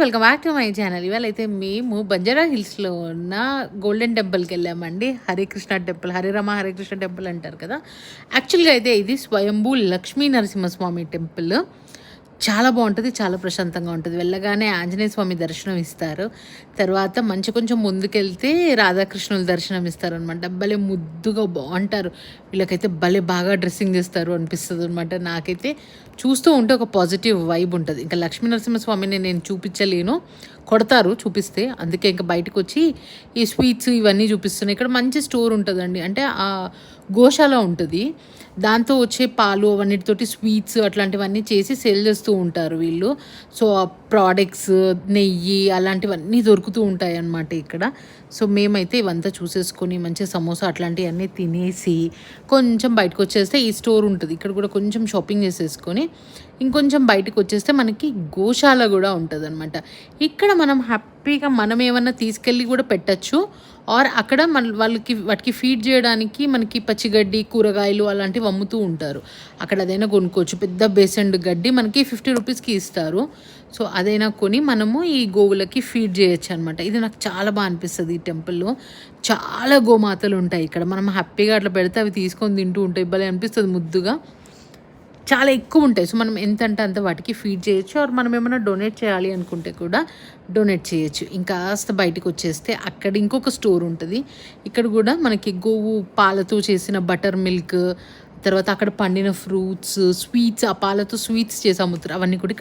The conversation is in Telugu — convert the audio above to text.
Welcome back to my channel. ఇవాళైతే మేము బంజారా హిల్స్లో ఉన్న గోల్డెన్ టెంపుల్కి వెళ్ళామండి. హరికృష్ణ టెంపుల్, హరిరమ హరికృష్ణ టెంపుల్ అంటారు కదా. యాక్చువల్గా అయితే ఇది స్వయంభూ లక్ష్మీ నరసింహస్వామి టెంపుల్. చాలా బాగుంటుంది, చాలా ప్రశాంతంగా ఉంటుంది. వెళ్ళగానే ఆంజనేయ స్వామి దర్శనం ఇస్తారు. తర్వాత కొంచెం ముందుకెళ్తే రాధాకృష్ణుల దర్శనం ఇస్తారనమాట. భలే ముద్దుగా బాగుంటారు. వీళ్ళకైతే భలే బాగా డ్రెస్సింగ్ చేస్తారు అనిపిస్తుంది అనమాట. నాకైతే చూస్తూ ఉంటే ఒక పాజిటివ్ వైబ్ ఉంటుంది. ఇంకా లక్ష్మీ నరసింహస్వామిని నేను చూపించలేను, కొడతారు చూపిస్తే. అందుకే ఇంకా బయటకు వచ్చి ఈ స్వీట్స్ ఇవన్నీ చూపిస్తున్నాయి. ఇక్కడ మంచి స్టోర్ ఉంటుందండి, అంటే ఆ గోశాల ఉంటుంది. దాంతో వచ్చే పాలు అవన్నిటితోటి స్వీట్స్ అట్లాంటివన్నీ చేసి సేల్ చేస్తూ ఉంటారు వీళ్ళు. సో ఆ ప్రోడక్ట్స్, నెయ్యి అలాంటివన్నీ దొరుకుతూ ఉంటాయి అన్నమాట ఇక్కడ. సో మేమైతే ఇవంతా చూసేసుకొని మంచి సమోసా అట్లాంటివన్నీ తినేసి కొంచెం బయటకు వచ్చేస్తే ఈ స్టోర్ ఉంటుంది. ఇక్కడ కూడా కొంచెం షాపింగ్ చేసేసుకొని ఇంకొంచెం బయటకు వచ్చేస్తే మనకి గోశాల కూడా ఉంటుంది అనమాట. ఇక్కడ మనం హ్యాపీగా మనం ఏమన్నా తీసుకెళ్ళి కూడా పెట్టచ్చు. ఆర్ అక్కడ వాటికి ఫీడ్ చేయడానికి మనకి పచ్చిగడ్డి, కూరగాయలు అలాంటివి అమ్ముతూ ఉంటారు. అక్కడ అదైనా కొనుక్కోవచ్చు. పెద్ద బేసెండ్ గడ్డి మనకి 50 రూపీస్కి ఇస్తారు. సో అదైనా కొని మనము ఈ గోవులకి ఫీడ్ చేయొచ్చు అనమాట. ఇది నాకు చాలా బాగా అనిపిస్తుంది. ఈ టెంపుల్లో చాలా గోమాతలు ఉంటాయి ఇక్కడ. మనం హ్యాపీగా అట్లా పెడితే అవి తీసుకొని తింటూ ఉంటాయి. భలే అనిపిస్తుంది ముద్దుగా. చాలా ఎక్కువ ఉంటాయి. సో మనం ఎంత అంటే అంత వాటికి ఫీడ్ చేయొచ్చు. ఆర్ మనం ఏమైనా డొనేట్ చేయాలి అనుకుంటే కూడా డొనేట్ చేయొచ్చు. ఇంకాస్త బయటకు వచ్చేస్తే అక్కడ ఇంకొక స్టోర్ ఉంటుంది. ఇక్కడ కూడా మనకి గోవు పాలతో చేసిన బటర్ మిల్క్, తర్వాత అక్కడ పండిన ఫ్రూట్స్, స్వీట్స్, ఆ పాలతో స్వీట్స్ చేసి అమ్ముతారు. అవన్నీ కూడా ఇక్కడ